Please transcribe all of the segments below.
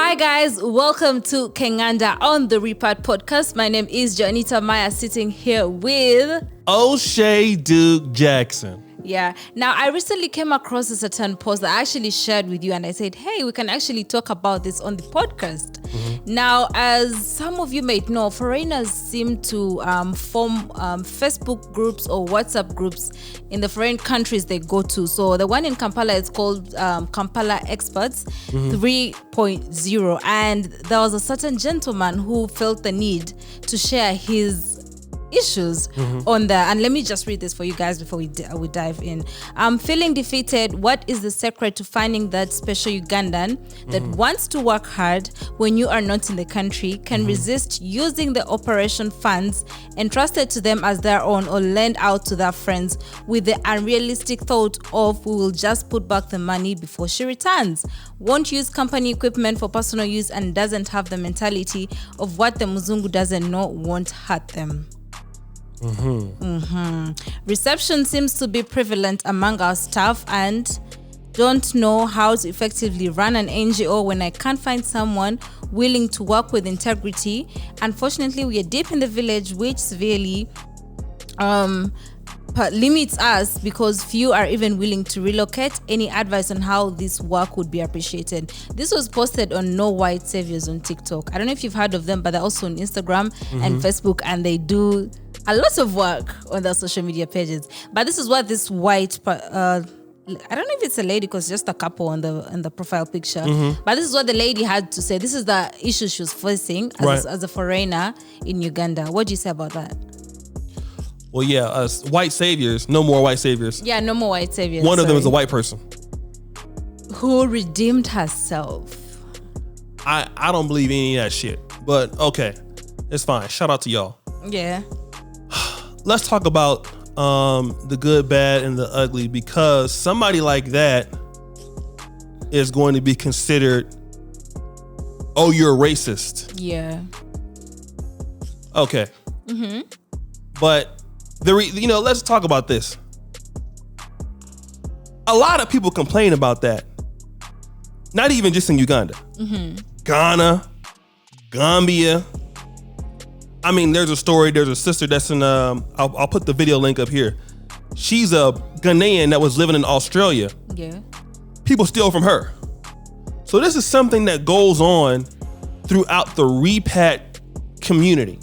Hi guys, welcome to Kenganda on the REPAT podcast. My name is Janita Maya, sitting here with O'Shea Duke Jackson. Yeah. Now, I recently came across a certain post that I actually shared with you, and I said, hey, we can actually talk about this on the podcast. Mm-hmm. Now, as some of you might know, foreigners seem to form Facebook groups or WhatsApp groups in the foreign countries they go to. So the one in Kampala is called Kampala Experts 3.0. And there was a certain gentleman who felt the need to share his issues on there, and let me just read this for you guys before we dive in. I'm feeling defeated. What is the secret to finding that special Ugandan that wants to work hard when you are not in the country, can resist using the operation funds entrusted to them as their own or lend out to their friends with the unrealistic thought of we will just put back the money before she returns, won't use company equipment for personal use, and doesn't have the mentality of what the Muzungu doesn't know won't hurt them. Reception seems to be prevalent among our staff and don't know how to effectively run an NGO when I can't find someone willing to work with integrity. Unfortunately, we are deep in the village, which severely limits us because few are even willing to relocate. Any advice on how this work would be appreciated? This was posted on No White Saviors on TikTok. I don't know if you've heard of them, but they're also on Instagram and Facebook, and they do a lot of work on their social media pages. But this is what this white, I don't know if it's a lady because just a couple on the profile picture. But this is what the lady had to say. This is the issue she was facing as a foreigner in Uganda. What do you say about that? Well, yeah, white saviors, no more white saviors. Yeah, no more white saviors. One of them is a white person who redeemed herself. I don't believe any of that shit, but okay, it's fine. Shout out to y'all. Yeah. Let's talk about the good, bad, and the ugly, because somebody like that is going to be considered, oh, you're a racist. Yeah. Okay. But let's talk about this. A lot of people complain about that. Not even just in Uganda. Ghana, Gambia. I mean, there's a story. There's a sister that's in. I'll put the video link up here. She's a Ghanaian that was living in Australia. Yeah. People steal from her. So this is something that goes on throughout the REPAT community,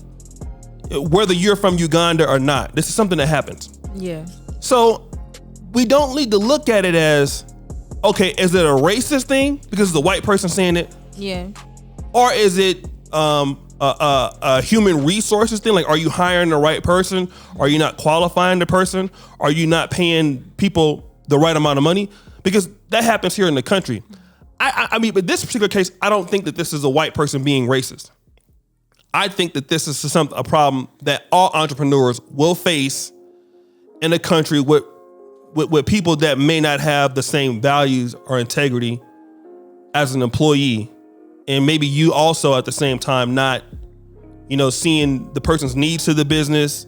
whether you're from Uganda or not. This is something that happens. Yeah. So we don't need to look at it as, okay, is it a racist thing because it's a white person saying it? Yeah. Or is it a human resources thing? Like, are you hiring the right person? Are you not qualifying the person? Are you not paying people the right amount of money? Because that happens here in the country. I mean, but this particular case, I don't think that this is a white person being racist. I think that this is a problem that all entrepreneurs will face in a country with people that may not have the same values or integrity as an employee. And maybe you also at the same time not, seeing the person's needs to the business,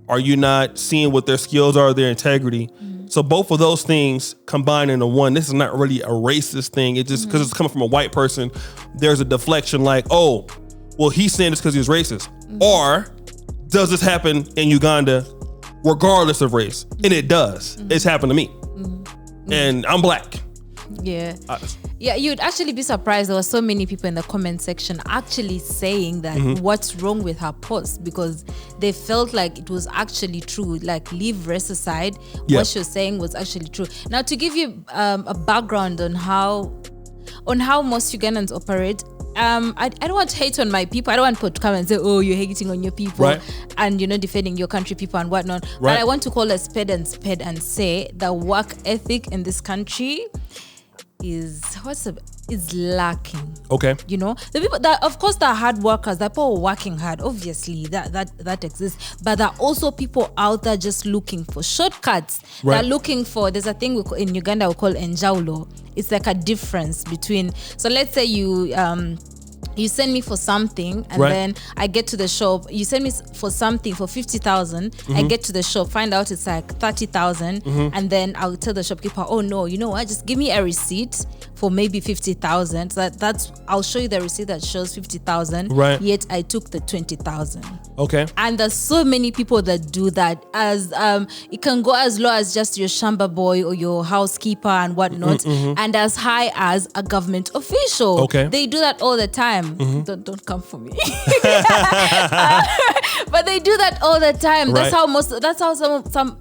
or you not seeing what their skills are, their integrity. So both of those things combined into one. This is not really a racist thing. It just because it's coming from a white person, there's a deflection like, oh, well, he's saying this because he's racist. Or does this happen in Uganda regardless of race? And it does. It's happened to me. And I'm black. Yeah. Yeah, you'd actually be surprised. There were so many people in the comment section actually saying that what's wrong with her post, because they felt like it was actually true. Like, leave race aside, what she was saying was actually true. Now, to give you a background on how most Ugandans operate, I don't want to hate on my people. I don't want to come and say, oh, you're hating on your people and defending your country people and whatnot. But I want to call a spade and say the work ethic in this country is lacking. Okay. The people that, of course, they're hard workers, they're people working hard, obviously that exists, but there are also people out there just looking for shortcuts. They're looking for, there's a thing in Uganda we call enjaulo. It's like a difference between, so let's say you send me for something and then I get to the shop. You send me for something for 50,000. I get to the shop, find out it's like 30,000, and then I'll tell the shopkeeper, oh no, you know what? Just give me a receipt for maybe 50,000. That's I'll show you the receipt that shows 50,000. Right. Yet I took the 20,000. Okay. And there's so many people that do that. As it can go as low as just your shamba boy or your housekeeper and whatnot, and as high as a government official. Okay. They do that all the time. Don't come for me. But they do that all the time. Right. That's how some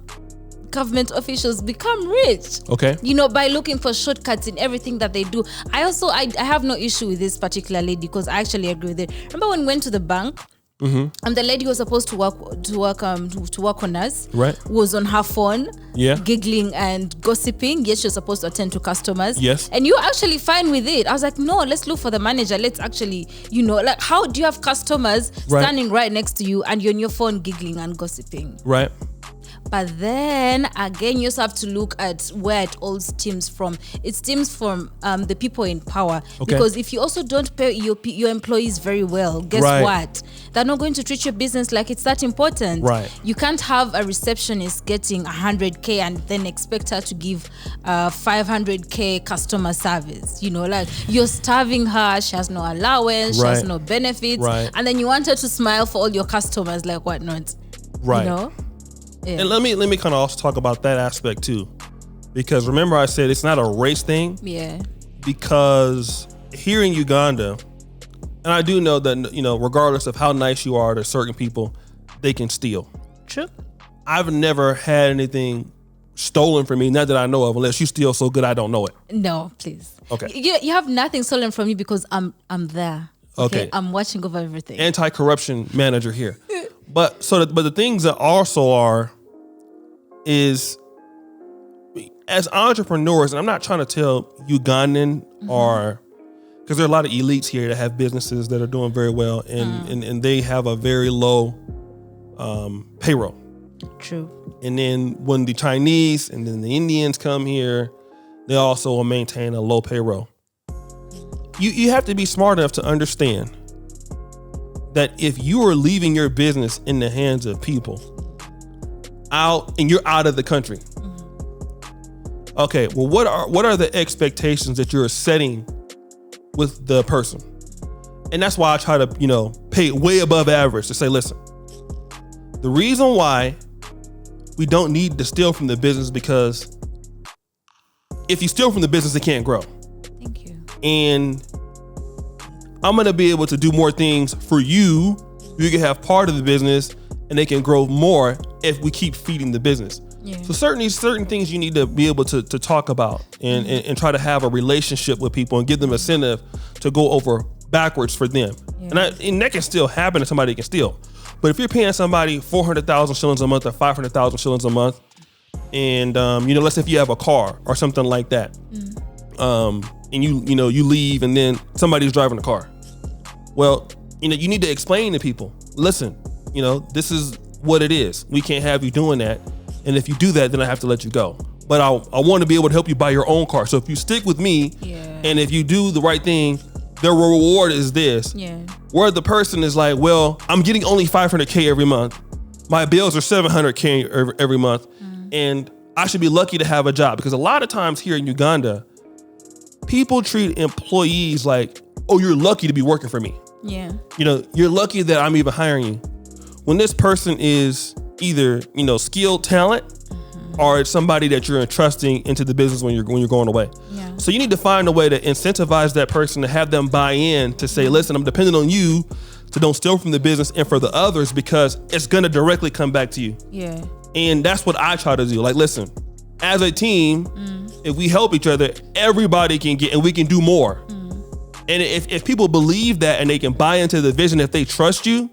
government officials become rich. Okay. You know, by looking for shortcuts in everything that they do. I have no issue with this particular lady because I actually agree with it. Remember when we went to the bank? And the lady who was supposed to work on us, right, was on her phone, yeah, giggling and gossiping. Yes, she was supposed to attend to customers. Yes. And you were actually fine with it. I was like, no, let's look for the manager. Let's actually, like, how do you have customers standing right next to you and you're on your phone giggling and gossiping? Right. But then again, you also have to look at where it all stems from. It stems from the people in power. Okay. Because if you also don't pay your employees very well, guess what? They're not going to treat your business like it's that important. Right. You can't have a receptionist getting 100K and then expect her to give 500K customer service. Like you're starving her. She has no allowance. She has no benefits. Right. And then you want her to smile for all your customers, like whatnot. Right. Yeah. And let me kind of also talk about that aspect too, because remember I said it's not a race thing. Yeah. Because here in Uganda, and I do know that regardless of how nice you are to certain people, they can steal. True. I've never had anything stolen from me, not that I know of, unless you steal so good I don't know it. No, please. Okay. You have nothing stolen from me because I'm there. Okay. I'm watching over everything. Anti-corruption manager here. But the things that also is as entrepreneurs, and I'm not trying to tell Ugandan or because there are a lot of elites here that have businesses that are doing very well and they have a very low payroll. True. And then when the Chinese and then the Indians come here, they also will maintain a low payroll. You have to be smart enough to understand that if you are leaving your business in the hands of people and you're out of the country, okay, well, what are the expectations that you're setting with the person? And that's why I try to, pay way above average to say, listen, the reason why we don't need to steal from the business because if you steal from the business, it can't grow. Thank you. And I'm going to be able to do more things for you. You can have part of the business and they can grow more if we keep feeding the business. Yeah. So certain things you need to be able to talk about and try to have a relationship with people and give them incentive to go over backwards for them. Yeah. And that can still happen if somebody can steal. But if you're paying somebody 400,000 shillings a month or 500,000 shillings a month, and let's say if you have a car or something like that, and you leave and then somebody's driving the car. Well, you need to explain to people, listen, this is what it is. We can't have you doing that. And if you do that, then I have to let you go. But I want to be able to help you buy your own car. So if you stick with me, and if you do the right thing, the reward is this. Yeah. Where the person is like, well, I'm getting only 500K every month. My bills are 700K every month. And I should be lucky to have a job. Because a lot of times here in Uganda, people treat employees like, oh, you're lucky to be working for me. Yeah. You're lucky that I'm even hiring you. When this person is either, skilled talent or it's somebody that you're entrusting into the business when you're going away. Yeah. So you need to find a way to incentivize that person to have them buy in to say, listen, I'm dependent on you to don't steal from the business and for the others because it's going to directly come back to you. Yeah. And that's what I try to do. Like, listen, as a team, if we help each other, everybody can get, and we can do more. And if people believe that and they can buy into the vision, if they trust you,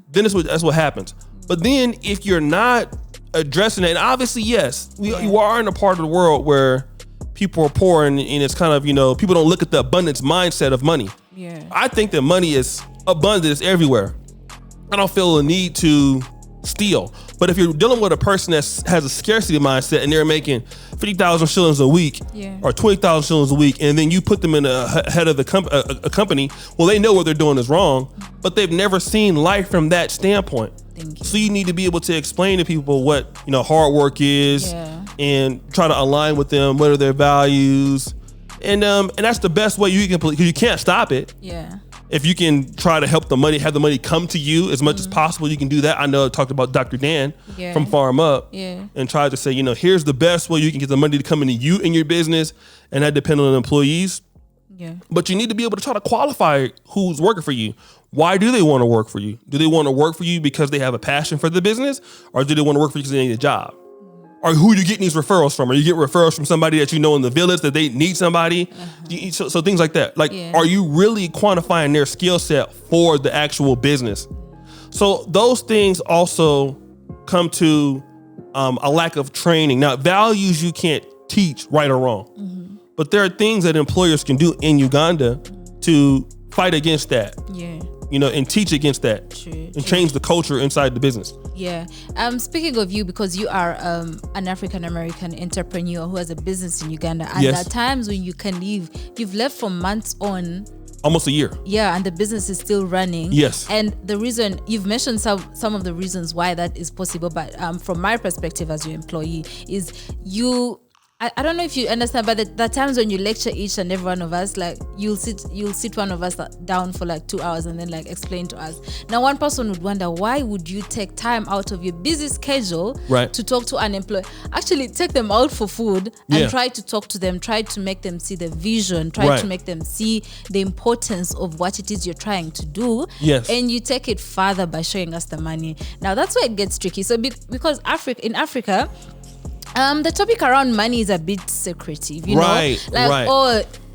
then that's what happens. But then if you're not addressing it, and obviously, yes, you are in a part of the world where people are poor and it's kind of, people don't look at the abundance mindset of money. Yeah. I think that money is abundant, it's everywhere. I don't feel a need to steal. But if you're dealing with a person that has a scarcity mindset and they're making 50,000 shillings a week or 20,000 shillings a week, and then you put them in a head of a company, well, they know what they're doing is wrong, but they've never seen life from that standpoint. So you need to be able to explain to people what hard work is and try to align with them, what are their values, And that's the best way you can play, because you can't stop it. Yeah. If you can try to have the money come to you as much as possible, you can do that. I know I talked about Dr. Dan from Farm Up and tried to say, here's the best way you can get the money to come into you and your business, and that depends on the employees. Yeah. But you need to be able to try to qualify who's working for you. Why do they want to work for you? Do they want to work for you because they have a passion for the business, or do they want to work for you because they need a job? Or who are you getting these referrals from? Are you getting referrals from somebody that you know in the village that they need somebody? So things like that. Like, are you really quantifying their skill set for the actual business? So those things also come to a lack of training. Now, values you can't teach, right or wrong. But there are things that employers can do in Uganda to fight against that. Yeah. And teach against that. True. Change the culture inside the business. Yeah. Speaking of you, because you are an African American entrepreneur who has a business in Uganda, and at times when you can leave, you've left for months on. Almost a year. Yeah, and the business is still running. Yes. And the reason you've mentioned some of the reasons why that is possible, but from my perspective as your employee, is I don't know if you understand, but the times when you lecture each and every one of us, like you'll sit one of us down for like 2 hours and then like explain to us. Now, one person would wonder, why would you take time out of your busy schedule to talk to an employee? Actually, take them out for food and try to talk to them, try to make them see the vision, try to make them see the importance of what it is you're trying to do. Yes. And you take it further by showing us the money. Now, that's where it gets tricky. So because in Africa, the topic around money is a bit secretive, you know?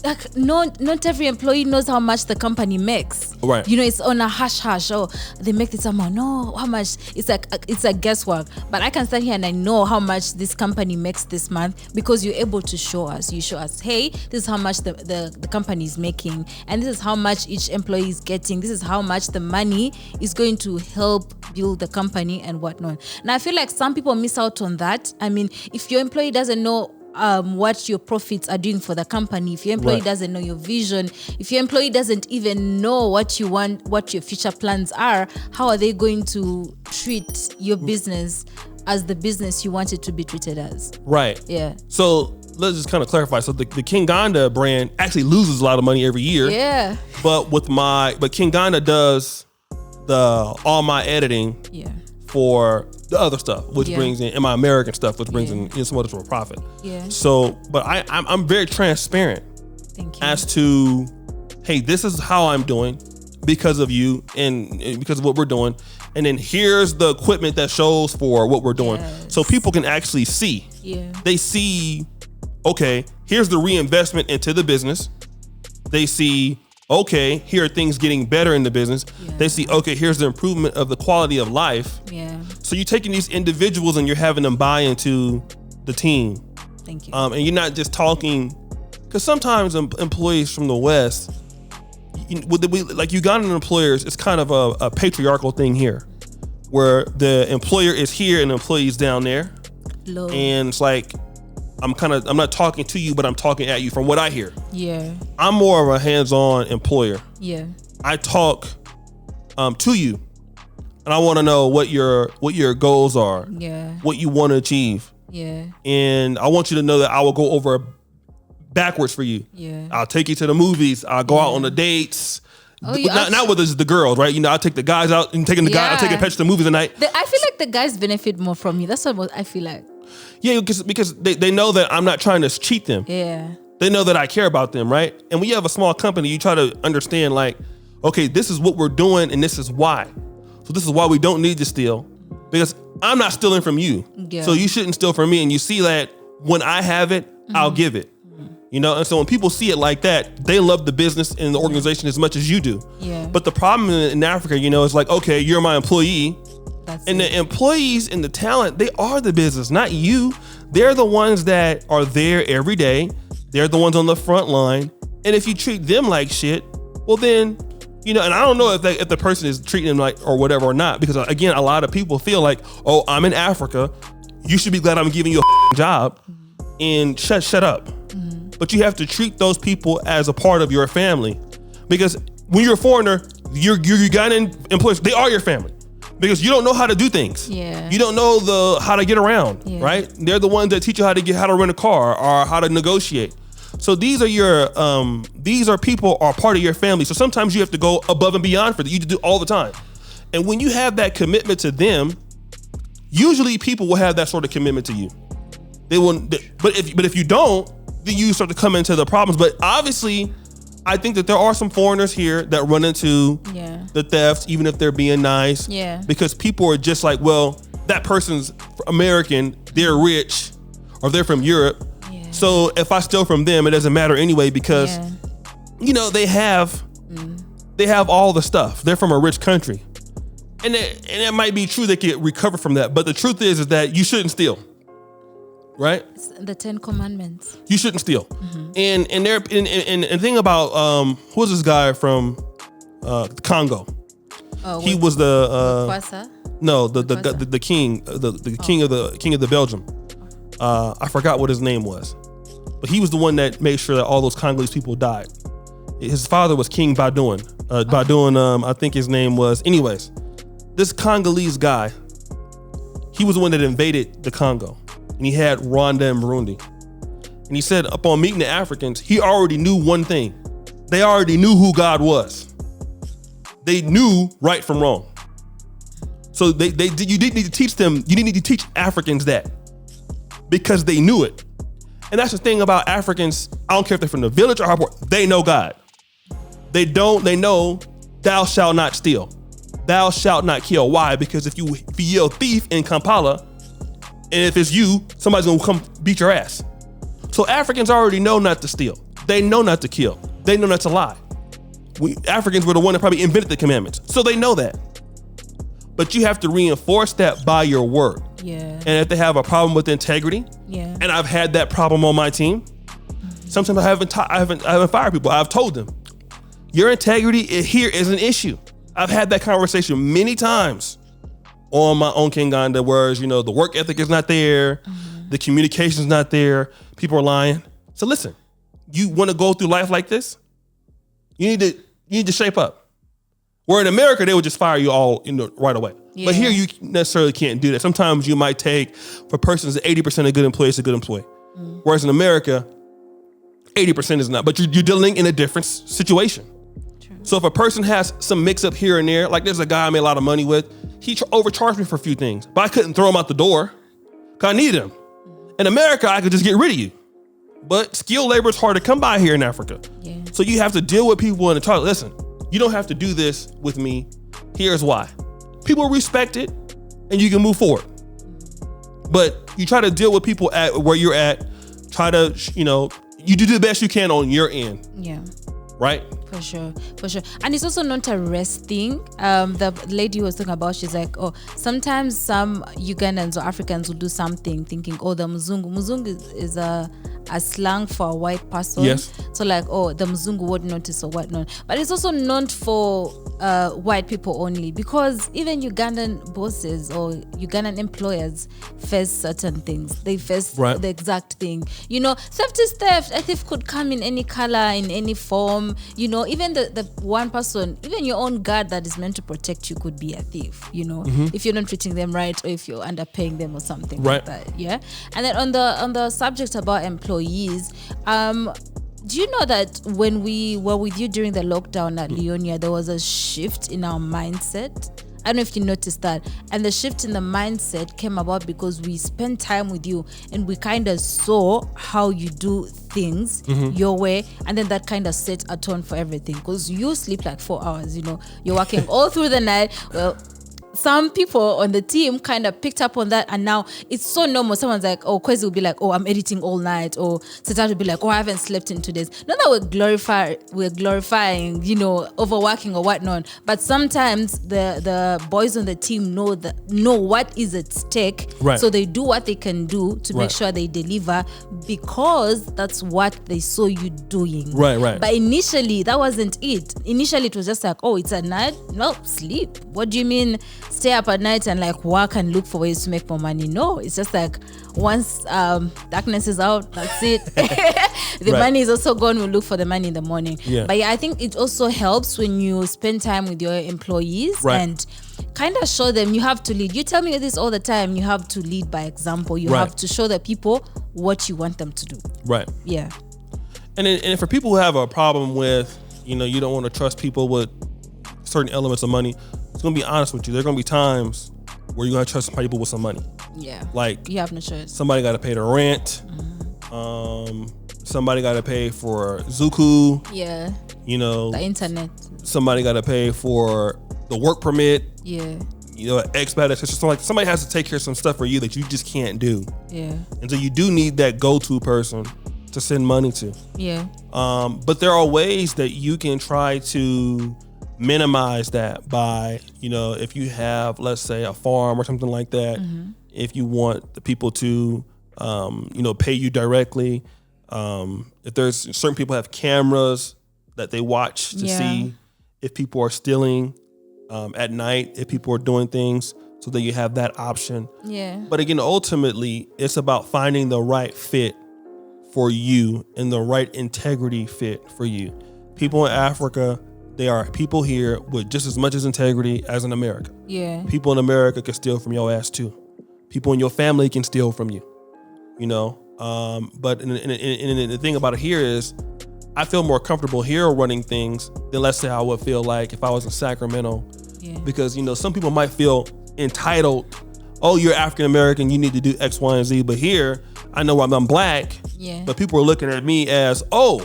Like, not every employee knows how much the company makes. Right. It's on a hush. Oh, they make this amount. No, how much? It's like guesswork. But I can stand here and I know how much this company makes this month because you're able to show us. You show us, hey, this is how much the company is making, and this is how much each employee is getting. This is how much the money is going to help build the company and whatnot. And I feel like some people miss out on that. I mean, if your employee doesn't know what your profits are doing for the company, if your employee doesn't know your vision, if your employee doesn't even know what you want, what your future plans are, how are they going to treat your business as the business you want it to be treated as? Right. Yeah. So let's just kind of clarify. So the Kinganda brand actually loses a lot of money every year. Yeah. But Kinganda does all my editing for the other stuff, which brings in, and my American stuff, which brings in some other sort of profit. Yeah. So, but I'm very transparent as to, hey, this is how I'm doing because of you and because of what we're doing. And then here's the equipment that shows for what we're doing. Yes. So people can actually see. Yeah. They see, okay, here's the reinvestment into the business. They see, okay, here are things getting better in the business. Yeah. They see, okay, here's the improvement of the quality of life. Yeah. So you're taking these individuals and you're having them buy into the team. Thank you. And you're not just talking, because sometimes employees from the West, like Ugandan employers, it's kind of a patriarchal thing here, where the employer is here and the employee is down there. Low. And it's like, I'm not talking to you, but I'm talking at you from what I hear. Yeah. I'm more of a hands-on employer. Yeah. I talk to you, and I want to know what your goals are. Yeah. What you want to achieve. Yeah. And I want you to know that I will go over backwards for you. Yeah. I'll take you to the movies. I'll go out on the dates. Oh, not with the girls, right? I'll take the guys out and taking the guys. I'll take a pet to the movies tonight. I feel like the guys benefit more from you. That's what I feel like. Yeah, because they know that I'm not trying to cheat them. Yeah. They know that I care about them, right? And when you have a small company, you try to understand, like, okay, this is what we're doing and this is why. So this is why we don't need to steal, because I'm not stealing from you. Yeah. So you shouldn't steal from me. And you see that when I have it, I'll give it. And so when people see it like that, they love the business and the organization as much as you do. Yeah. But the problem in Africa, is like, okay, you're my employee. The employees and the talent, they are the business, not you. They're the ones that are there every day. They're the ones on the front line. And if you treat them like shit, well then, and I don't know if the person is treating them like or whatever or not, because again, a lot of people feel like, oh, I'm in Africa. You should be glad I'm giving you a job and shut up. But you have to treat those people as a part of your family, because when you're a foreigner, your Ugandan employees, they are your family. Because you don't know how to do things. Yeah. You don't know how to get around, right? They're the ones that teach you how to rent a car or how to negotiate. So these are people are part of your family. So sometimes you have to go above and beyond for that. You do all the time. And when you have that commitment to them, usually people will have that sort of commitment to you. They will, but if you don't, then you start to come into the problems. But obviously, I think that there are some foreigners here that run into the thefts, even if they're being nice. Yeah. Because people are just like, well, that person's American, they're rich, or they're from Europe. Yeah. So if I steal from them, it doesn't matter anyway because, they have all the stuff. They're from a rich country. And it might be true they could recover from that. But the truth is that you shouldn't steal. Right? It's the 10 Commandments. You shouldn't steal. And the thing about who was this guy from Congo? Oh, he was the Kwasa? No, the king, the king of the Belgium. I forgot what his name was, but he was the one that made sure that all those Congolese people died. His father was King Badoon. I think his name was. Anyways, this Congolese guy, he was the one that invaded the Congo. And he had Rwanda and Burundi. And he said upon meeting the Africans, he already knew one thing. They already knew who God was. They knew right from wrong. So you didn't need to teach them, you didn't need to teach Africans that. Because they knew it. And that's the thing about Africans, I don't care if they're from the village or how poor, they know God. They know thou shalt not steal. Thou shalt not kill. Why? Because if you yell thief in Kampala, and if it's you, somebody's gonna come beat your ass. So Africans already know not to steal. They know not to kill. They know not to lie. Africans were the one that probably invented the commandments. So they know that. But you have to reinforce that by your word. Yeah. And if they have a problem with integrity, and I've had that problem on my team, sometimes I haven't fired people. I've told them, your integrity here is an issue. I've had that conversation many times. On my own Uganda, whereas, the work ethic is not there, the communication is not there, people are lying. So listen, you want to go through life like this? You need to shape up. Where in America, they would just fire you all right away. Yeah. But here you necessarily can't do that. Sometimes you might take, for persons, 80% a good employee is a good employee. Whereas in America, 80% is not. But you're dealing in a different situation. True. So if a person has some mix up here and there, like there's a guy I made a lot of money with, he overcharged me for a few things, but I couldn't throw him out the door because I needed him. In America, I could just get rid of you. But skilled labor is hard to come by here in Africa. Yeah. So you have to deal with people and talk, listen, you don't have to do this with me. Here's why. People respect it and you can move forward. But you try to deal with people at where you're at. Try to, you do the best you can on your end. Yeah. Right? For sure. And it's also not a rest thing. The lady was talking about, she's like, sometimes some Ugandans or Africans will do something thinking, the Mzungu. Mzungu is a slang for a white person. Yes. So like, the Mzungu would notice or whatnot. But it's also not for white people only, because even Ugandan bosses or Ugandan employers face certain things. They face the exact thing. Theft is theft. A thief could come in any color, in any form. Even the one person, even your own guard that is meant to protect you could be a thief, if you're not treating them right or if you're underpaying them or something like that. Yeah. And then on the subject about employees, do you know that when we were with you during the lockdown at Leonia, there was a shift in our mindset? I don't know if you noticed that. And the shift in the mindset came about because we spent time with you and we kind of saw how you do things your way. And then that kind of set a tone for everything. Because you sleep like 4 hours, you're working all through the night. Well, some people on the team kind of picked up on that, and now it's so normal. Someone's like, Kwezi will be like, I'm editing all night, or Sitat will be like, I haven't slept in 2 days. Not that we're glorifying, overworking or whatnot, but sometimes the boys on the team know what is at stake, so they do what they can do to make sure they deliver, because that's what they saw you doing. Right. But initially, that wasn't it. Initially, it was just like, it's a night, no, sleep. What do you mean? Stay up at night and like work and look for ways to make more money? No, it's just like once darkness is out, that's it. The money is also gone. We'll look for the money in the morning. But I think it also helps when you spend time with your employees and kind of show them you have to lead. You tell me this all the time. You have to lead by example. You have to show the people what you want them to do. Right. Yeah. And for people who have a problem with, you don't want to trust people with certain elements of money, it's going to be honest with you. There are going to be times where you're going to trust people with some money. Yeah. Like, you have no choice. Somebody got to pay the rent. Somebody got to pay for Zuku. Yeah. The internet. Somebody got to pay for the work permit. Yeah. Expat. It's just like somebody has to take care of some stuff for you that you just can't do. Yeah. And so you do need that go-to person to send money to. Yeah. But there are ways that you can try to minimize that by, if you have, let's say, a farm or something like that, if you want the people to, pay you directly, if there's certain people have cameras that they watch to see if people are stealing at night, if people are doing things, so that you have that option. Yeah. But again, ultimately, it's about finding the right fit for you and the right integrity fit for you. People in Africa, they are people here with just as much as integrity as in America. Yeah. People in America can steal from your ass too. People in your family can steal from you. But the thing about it here is, I feel more comfortable here running things than, let's say, I would feel like if I was in Sacramento. Yeah. Because some people might feel entitled. Oh, you're African American, you need to do X, Y, and Z. But here, I know I'm black. Yeah. But people are looking at me as, oh,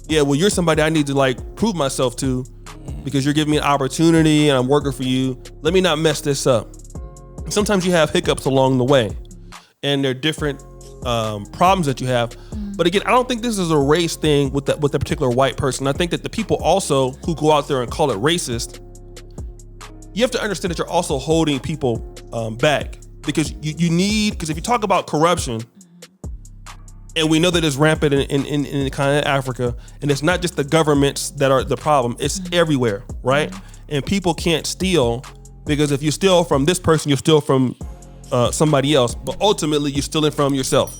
yeah, well, you're somebody I need to prove myself to, because you're giving me an opportunity and I'm working for you. Let me not mess this up. Sometimes you have hiccups along the way, and there are different problems that you have. But again, I don't think this is a race thing with that particular white person. I think that the people also who go out there and call it racist, you have to understand that you're also holding people back, because because if you talk about corruption, and we know that it's rampant in the continent of Africa, and it's not just the governments that are the problem, it's everywhere, right? And people can't steal, because if you steal from this person, you'll steal from somebody else, but ultimately you're stealing from yourself.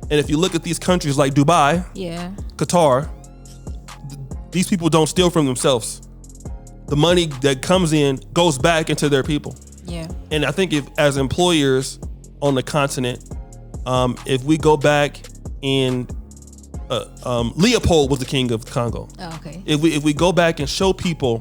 And if you look at these countries like Dubai, Qatar, these people don't steal from themselves. The money that comes in goes back into their people. Yeah. And I think if, as employers on the continent, if we go back and Leopold was the king of Congo. Oh, okay. If we go back and show people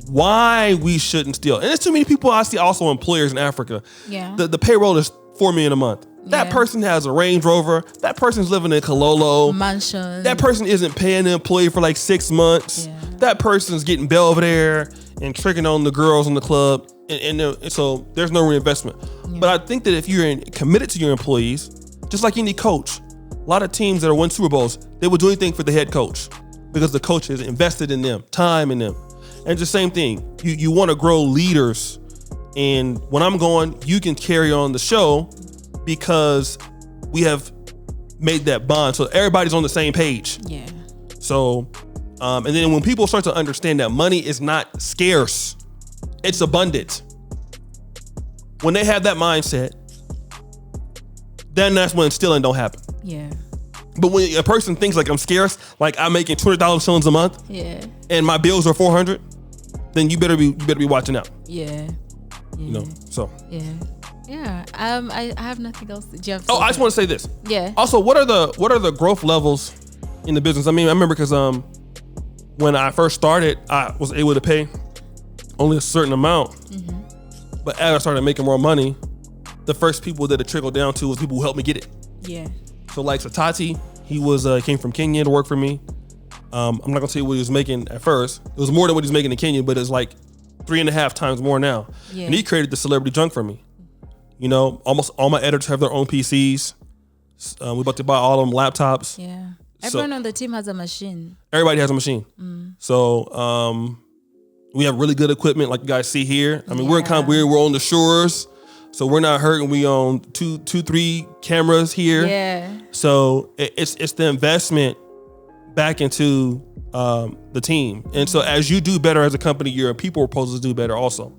why we shouldn't steal, and there's too many people I see also employers in Africa. Yeah. The payroll is $4 million a month. That person has a Range Rover. That person's living in Kololo. Mansion. That person isn't paying the employee for 6 months. Yeah. That person's getting Belvedere and tricking on the girls in the club. And so there's no reinvestment. Yeah. But I think that if you're committed to your employees, just like any coach, a lot of teams that are win Super Bowls, they will do anything for the head coach because the coach is invested in them, time in them. And it's the same thing. You want to grow leaders. And when I'm going, you can carry on the show because we have made that bond. So everybody's on the same page. Yeah. So, and then when people start to understand that money is not scarce, it's abundant. When they have that mindset, then that's when stealing don't happen. Yeah. But when a person thinks I'm scarce, I'm making $200 shillings a month, and my bills are $400, then you better be watching out. Yeah. So. Yeah. Yeah. I have nothing else. Do you have I just want to say this. Yeah. Also, what are the growth levels in the business? I mean, I remember because when I first started, I was able to pay only a certain amount. Mm-hmm. But as I started making more money, the first people that it trickled down to was people who helped me get it. Yeah. So Satati, he came from Kenya to work for me. I'm not gonna tell you what he was making at first. It was more than what he's making in Kenya, but it's 3.5 times more now. Yeah. And he created the Celebrity Junk for me. Almost all my editors have their own PCs. We're about to buy all of them laptops. Yeah. Everyone on the team has a machine. Everybody has a machine. So we have really good equipment like you guys see here. I mean, we're on the shores, so we're not hurting. We own 3 cameras here. Yeah. So it's the investment back into the team. And so as you do better as a company, your people are supposed to do better also.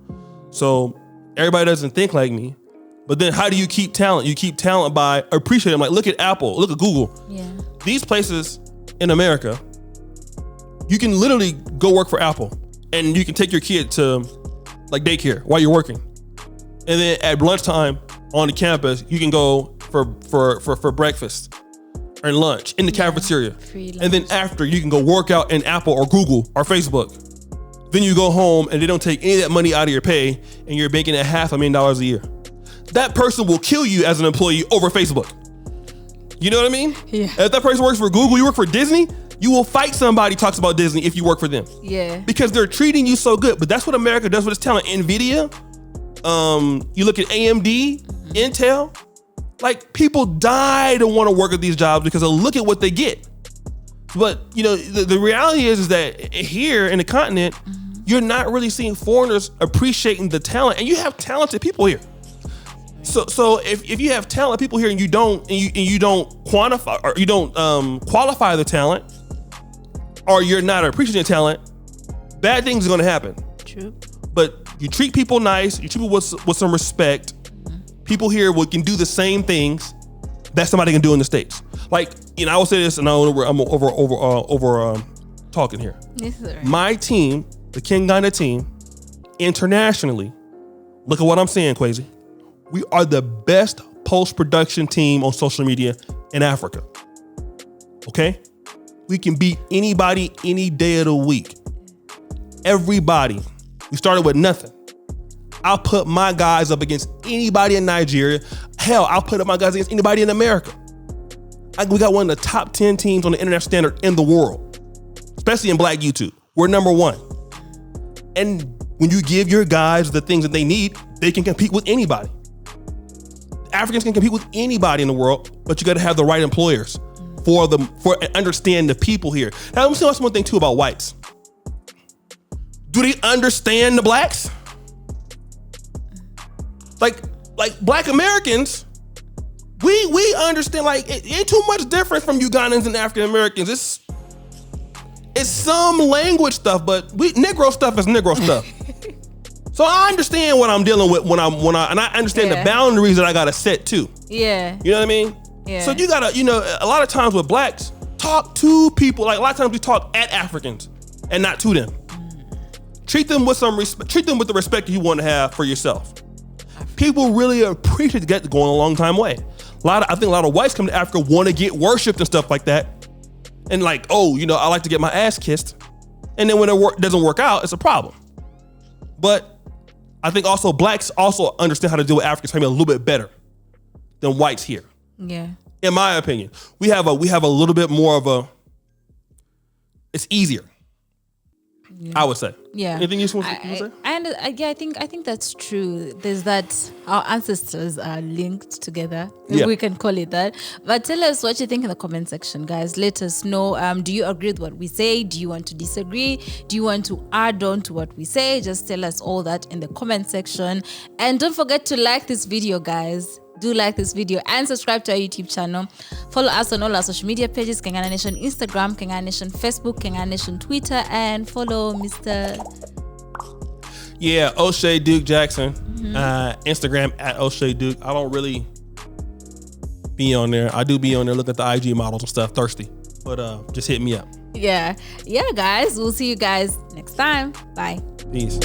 So everybody doesn't think like me. But then how do you keep talent? You keep talent by appreciating them. Look at Apple, look at Google. Yeah. These places in America, you can literally go work for Apple and you can take your kid to daycare while you're working. And then at lunchtime on the campus, you can go for breakfast. and lunch in the cafeteria. Free lunch. And then after, you can go work out in Apple or Google or Facebook. Then you go home and they don't take any of that money out of your pay and you're making at $500,000 a year. That person will kill you as an employee over Facebook. You know what I mean? Yeah. If that person works for Google, you work for Disney, you will fight somebody who talks about Disney if you work for them. Yeah. Because they're treating you so good. But that's what America does with its talent. NVIDIA, you look at AMD, Intel, like people die to want to work at these jobs because they look at what they get. But you know, the reality is that here in the continent, you're not really seeing foreigners appreciating the talent, and you have talented people here. So if you have talented people here and you don't quantify or you don't qualify the talent, or you're not appreciating the talent, bad things are going to happen. True. But you treat people nice, you treat people with some respect. People here can do the same things that somebody can do in the States. Like, you know, I will say this, and I'm over talking here. Yes, sir. My team, the Uganda team, internationally, look at what I'm saying, Quasi. We are the best post-production team on social media in Africa. Okay? We can beat anybody any day of the week. Everybody. We started with nothing. I'll put my guys up against anybody in Nigeria. Hell, I'll put up my guys against anybody in America. We got one of the top 10 teams on the international standard in the world, especially in Black YouTube. We're number one. And when you give your guys the things that they need, they can compete with anybody. Africans can compete with anybody in the world, but you got to have the right employers for understand the people here. Now, let me say one thing too about whites. Do they understand the blacks? Like Black Americans, we understand, like, it ain't too much different from Ugandans and African Americans. It's some language stuff, but Negro stuff is Negro stuff. So I understand what I'm dealing with when I understand the boundaries that I gotta set too. Yeah. You know what I mean? Yeah. So you gotta, a lot of times with blacks, talk to people. Like a lot of times we talk at Africans and not to them. Treat them with some respect. Treat them with the respect you want to have for yourself. People really appreciate that going a long time way. I think a lot of whites come to Africa want to get worshipped and stuff like that. And like, I like to get my ass kissed. And then when it doesn't work out, it's a problem. But I think also blacks also understand how to deal with Africans maybe a little bit better than whites here. Yeah. In my opinion, we have a little bit more of it's easier. Yeah. I would say. Yeah. Anything you want to say? I think that's true. There's that our ancestors are linked together. Yeah. We can call it that. But tell us what you think in the comment section, guys. Let us know. Do you agree with what we say? Do you want to disagree? Do you want to add on to what we say? Just tell us all that in the comment section. And don't forget to like this video, guys. Do like this video and subscribe to our YouTube channel. Follow us on all our social media pages: Kengana Nation Instagram, Kengana Nation Facebook, Kengana Nation Twitter, and follow Mr. O'Shea Duke Jackson. Instagram at O'Shea Duke. I don't really be on there. I do be on there looking at the IG models and stuff, thirsty. But just hit me up. Yeah, guys. We'll see you guys next time. Bye. Peace.